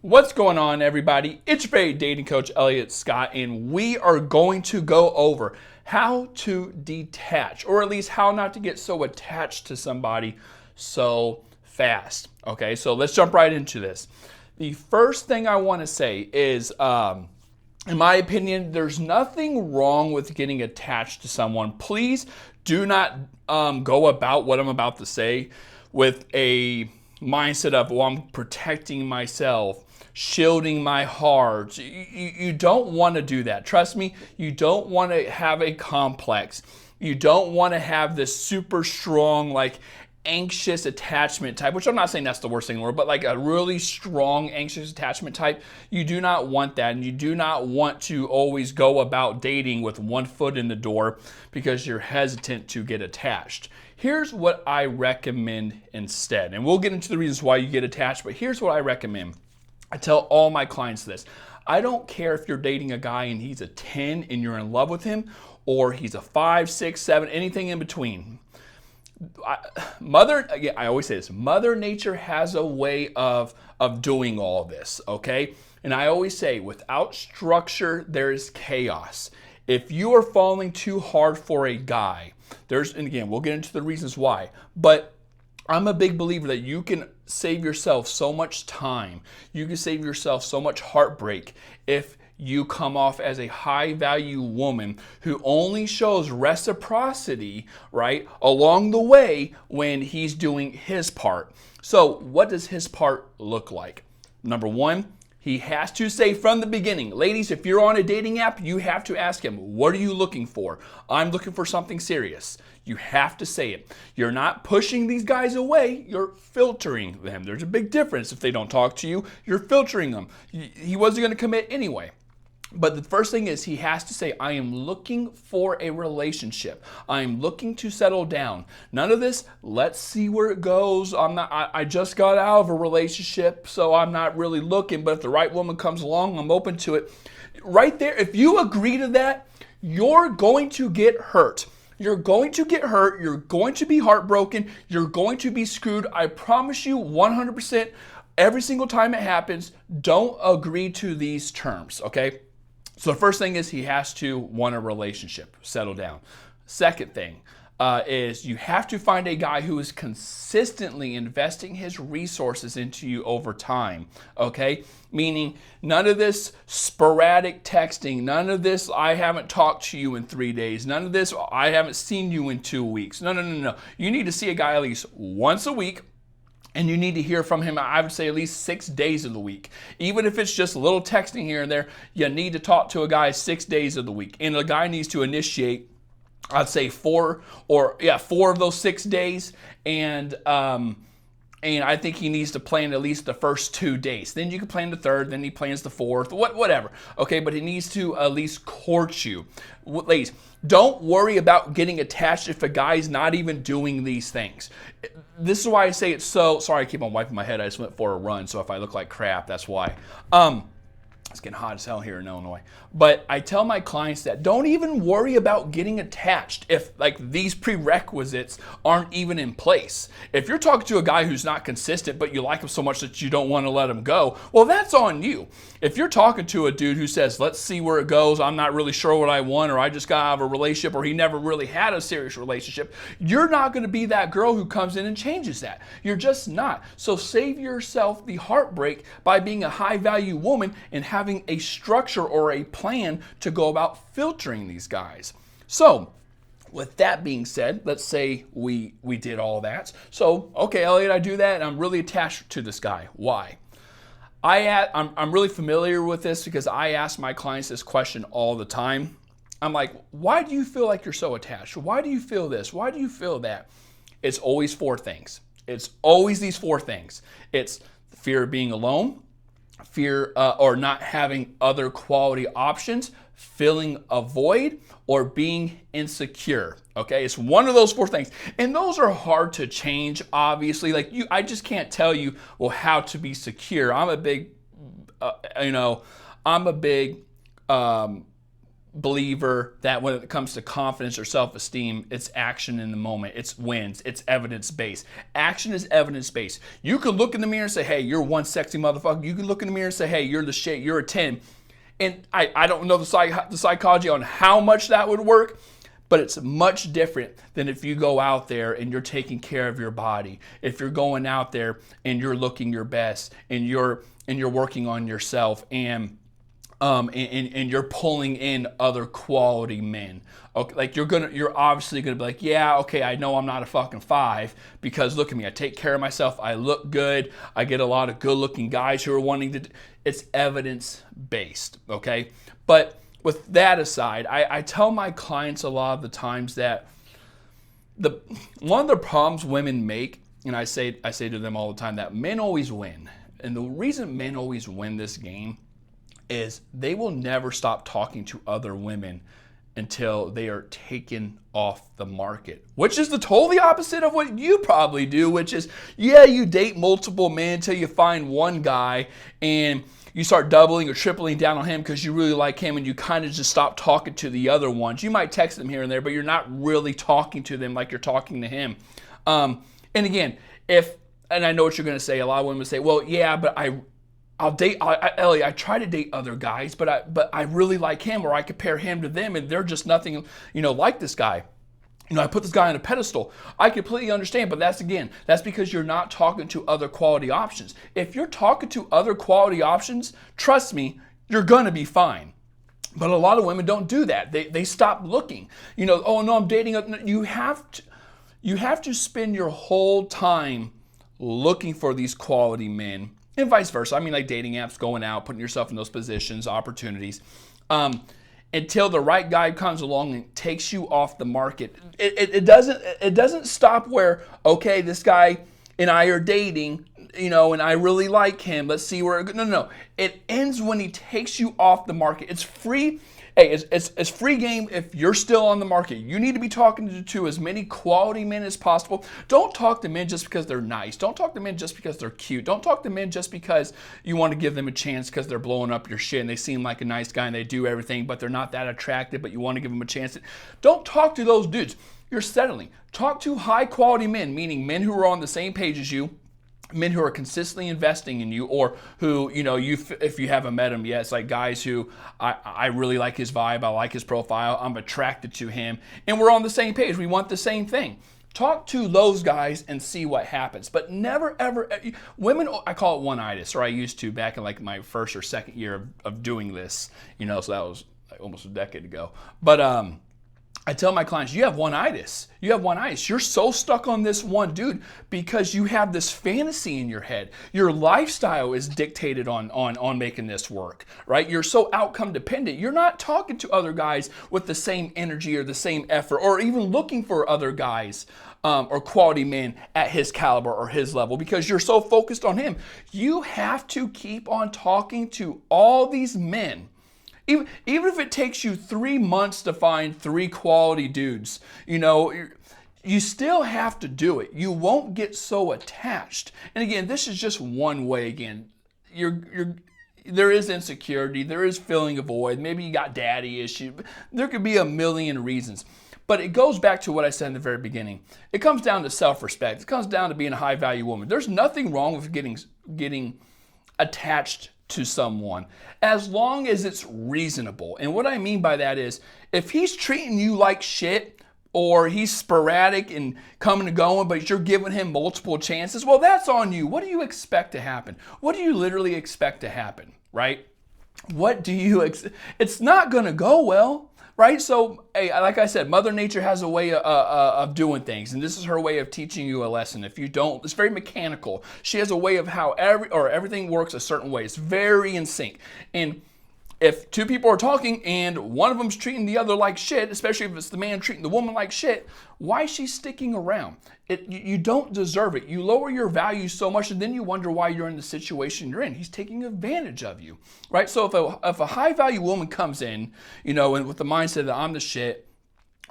What's going on, everybody? It's your favorite dating coach, Elliot Scott, and we are going to go over how to detach, or at least how not to get so attached to somebody so fast. Okay, so let's jump right into this. The first thing I want to say is, in my opinion, there's nothing wrong with getting attached to someone. Please do not go about what I'm about to say with a mindset of, well, I'm protecting myself, shielding my heart. You don't want to do that. Trust me, you don't want to have a complex. You don't want to have this super strong, like, anxious attachment type, which I'm not saying that's the worst thing in the world, but like a really strong anxious attachment type. You do not want that, and you do not want to always go about dating with one foot in the door because you're hesitant to get attached. Here's what I recommend instead, and we'll get into the reasons why you get attached, but here's what I recommend. I tell all my clients this. I don't care if you're dating a guy and he's a 10 and you're in love with him, or he's a 5, 6, 7, anything in between. I always say this, Mother Nature has a way of doing all this, okay? And I always say, without structure, there is chaos. If you are falling too hard for a guy, and again, we'll get into the reasons why, but I'm a big believer that you can save yourself so much time. You can save yourself so much heartbreak if you come off as a high value woman who only shows reciprocity, right, along the way when he's doing his part. So what does his part look like? Number one, he has to say from the beginning, ladies, if you're on a dating app, you have to ask him, what are you looking for? I'm looking for something serious. You have to say it. You're not pushing these guys away, you're filtering them. There's a big difference. If they don't talk to you, you're filtering them. He wasn't going to commit anyway. But the first thing is he has to say, I am looking for a relationship. I am looking to settle down. None of this, let's see where it goes. I just got out of a relationship, so I'm not really looking, but if the right woman comes along, I'm open to it. Right there, if you agree to that, you're going to get hurt. You're going to get hurt. You're going to be heartbroken. You're going to be screwed. I promise you 100% every single time it happens, don't agree to these terms, okay? So the first thing is he has to want a relationship, settle down. Second thing is you have to find a guy who is consistently investing his resources into you over time, okay? Meaning none of this sporadic texting, none of this I haven't talked to you in 3 days, none of this I haven't seen you in 2 weeks. No. You need to see a guy at least once a week. And you need to hear from him, I would say, at least 6 days of the week. Even if it's just a little texting here and there, you need to talk to a guy 6 days of the week. And a guy needs to initiate, I'd say 4 of those 6 days. And I think he needs to plan at least the first 2 days. Then you can plan the third, then he plans the fourth, whatever. Okay, but he needs to at least court you. Ladies, don't worry about getting attached if a guy's not even doing these things. This is why I say it's so, sorry I keep on wiping my head, I just went for a run, so if I look like crap, that's why. It's getting hot as hell here in Illinois. But I tell my clients that don't even worry about getting attached if like these prerequisites aren't even in place. If you're talking to a guy who's not consistent, but you like him so much that you don't want to let him go, well, that's on you. If you're talking to a dude who says, let's see where it goes, I'm not really sure what I want, or I just got out of a relationship, or he never really had a serious relationship, you're not going to be that girl who comes in and changes that. You're just not. So save yourself the heartbreak by being a high value woman and having a structure or a plan to go about filtering these guys. So with that being said, let's say we did all that. So, okay, Elliot, I do that and I'm really attached to this guy. Why? I'm really familiar with this because I ask my clients this question all the time. I'm like, why do you feel like you're so attached? Why do you feel this? Why do you feel that? It's always 4 things. It's always these 4 things. It's fear of being alone, fear or not having other quality options, filling a void, or being insecure. Okay, it's one of those 4 things, and those are hard to change. Obviously, I just can't tell you how to be secure. I'm a big believer that when it comes to confidence or self-esteem, it's action in the moment. It's wins. It's evidence-based. Action is evidence-based. You can look in the mirror and say, hey, you're one sexy motherfucker. You can look in the mirror and say, hey, you're the shit. You're a 10. And I don't know the psychology on how much that would work, but it's much different than if you go out there and you're taking care of your body. If you're going out there and you're looking your best and you're working on yourself and you're pulling in other quality men. Okay, like you're obviously gonna be like, yeah, okay, I know I'm not a fucking 5 because look at me, I take care of myself, I look good, I get a lot of good-looking guys who are wanting to. It's evidence-based, okay? But with that aside, I tell my clients a lot of the times that one of the problems women make, and I say to them all the time that men always win, and the reason men always win this game is they will never stop talking to other women until they are taken off the market, which is the totally opposite of what you probably do, which is, yeah, you date multiple men until you find one guy and you start doubling or tripling down on him because you really like him and you kind of just stop talking to the other ones. You might text them here and there, but you're not really talking to them like you're talking to him. And again, and I know what you're going to say, a lot of women say, well, yeah, but Elliot, I try to date other guys, but I really like him, or I compare him to them, and they're just nothing, like this guy. I put this guy on a pedestal. I completely understand, but that's because you're not talking to other quality options. If you're talking to other quality options, trust me, you're gonna be fine. But a lot of women don't do that. They stop looking. Oh no, I'm dating. You have to spend your whole time looking for these quality men. And vice versa. I mean, like dating apps, going out, putting yourself in those positions, opportunities, until the right guy comes along and takes you off the market. It doesn't stop where, okay, this guy and I are dating, and I really like him. Let's see where. No. It ends when he takes you off the market. It's free. Hey, it's free game if you're still on the market. You need to be talking to as many quality men as possible. Don't talk to men just because they're nice. Don't talk to men just because they're cute. Don't talk to men just because you want to give them a chance because they're blowing up your shit and they seem like a nice guy and they do everything, but they're not that attractive, but you want to give them a chance. Don't talk to those dudes. You're settling. Talk to high quality men, meaning men who are on the same page as you, men who are consistently investing in you, or who, if you haven't met them yet, it's like guys who I really like his vibe, I like his profile, I'm attracted to him, and we're on the same page. We want the same thing. Talk to those guys and see what happens. But never, ever, women, I call it one-itis, or I used to back in like my first or second year of doing this, so that was like almost a decade ago. But I tell my clients, you have one-itis. You're so stuck on this one dude because you have this fantasy in your head. Your lifestyle is dictated on making this work, right? You're so outcome dependent. You're not talking to other guys with the same energy or the same effort, or even looking for other guys or quality men at his caliber or his level because you're so focused on him. You have to keep on talking to all these men. Even if it takes you 3 months to find 3 quality dudes, you still have to do it. You won't get so attached. And again, this is just one way. Again, there is insecurity, there is filling a void. Maybe you got daddy issues. There could be a million reasons. But it goes back to what I said in the very beginning. It comes down to self-respect. It comes down to being a high-value woman. There's nothing wrong with getting attached to someone as long as it's reasonable. And what I mean by that is if he's treating you like shit, or he's sporadic and coming and going, but you're giving him multiple chances, well, that's on you. What do you expect to happen? What do you literally expect to happen, right? It's not going to go well, right? So, hey, like I said, Mother Nature has a way of doing things, and this is her way of teaching you a lesson. If you don't, it's very mechanical. She has a way of how everything works a certain way. It's very in sync. And if 2 people are talking and one of them's treating the other like shit, especially if it's the man treating the woman like shit, why is she sticking around? You don't deserve it. You lower your value so much, and then you wonder why you're in the situation you're in. He's taking advantage of you, right? So if a high-value woman comes in, and with the mindset that I'm the shit,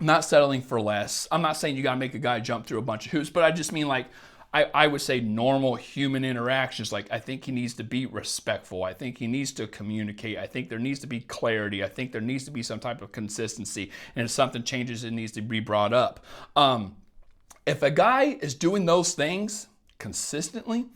I'm not settling for less. I'm not saying you got to make a guy jump through a bunch of hoops, but I just mean like, I would say normal human interactions. Like, I think he needs to be respectful. I think he needs to communicate. I think there needs to be clarity. I think there needs to be some type of consistency. And if something changes, it needs to be brought up. If a guy is doing those things consistently,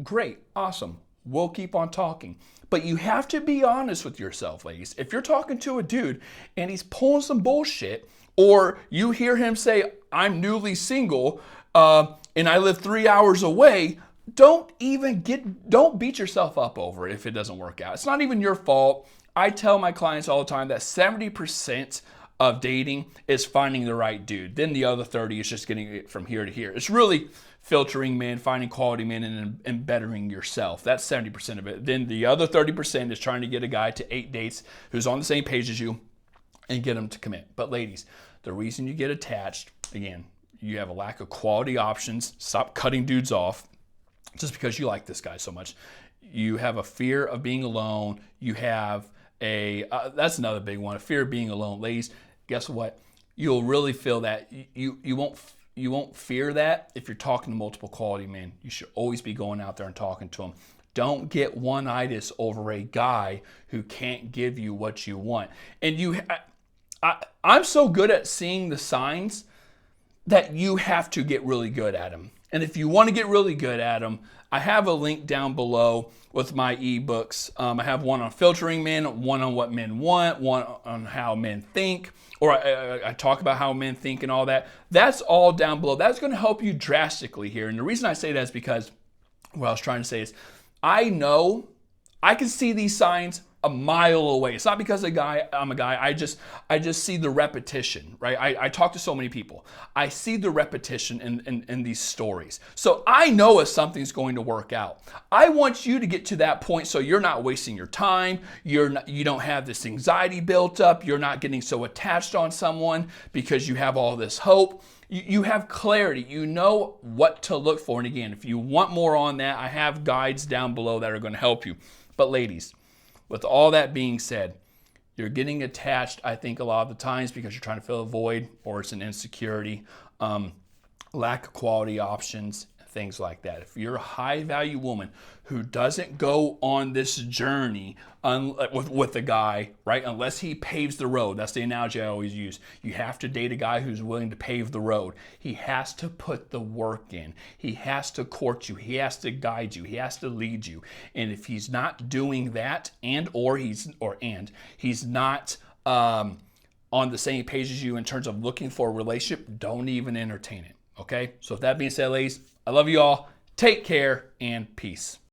great, awesome. We'll keep on talking. But you have to be honest with yourself, ladies. If you're talking to a dude and he's pulling some bullshit, or you hear him say, I'm newly single, and I live 3 hours away, don't beat yourself up over it if it doesn't work out. It's not even your fault. I tell my clients all the time that 70% of dating is finding the right dude. Then the other 30 is just getting it from here to here. It's really filtering men, finding quality men, and bettering yourself. That's 70% of it. Then the other 30% is trying to get a guy to 8 dates who's on the same page as you and get them to commit. But ladies, the reason you get attached, again, you have a lack of quality options. Stop cutting dudes off just because you like this guy so much. You have a fear of being alone. You have that's another big one, a fear of being alone. Ladies, guess what? You'll really feel that. You won't fear that if you're talking to multiple quality men. You should always be going out there and talking to them. Don't get one-itis over a guy who can't give you what you want. And I'm so good at seeing the signs that you have to get really good at them. And if you want to get really good at them, I have a link down below with my ebooks. I have one on filtering men, one on what men want, one on how men think, or I talk about how men think and all that. That's all down below. That's going to help you drastically here. And the reason I say that is because what I was trying to say is I know I can see these signs a mile away. It's not because I'm a guy. I just see the repetition, right? I talk to so many people. I see the repetition in these stories. So I know if something's going to work out. I want you to get to that point so you're not wasting your time. You don't have this anxiety built up. You're not getting so attached on someone because you have all this hope. You have clarity. You know what to look for. And again, if you want more on that, I have guides down below that are going to help you. But ladies, with all that being said, you're getting attached, I think, a lot of the times because you're trying to fill a void, or it's an insecurity, lack of quality options, things like that. If you're a high-value woman who doesn't go on this journey with a guy, right, unless he paves the road, that's the analogy I always use. You have to date a guy who's willing to pave the road. He has to put the work in. He has to court you. He has to guide you. He has to lead you. And if he's not doing that, he's not on the same page as you in terms of looking for a relationship, don't even entertain it. Okay? So with that being said, ladies, I love you all. Take care and peace.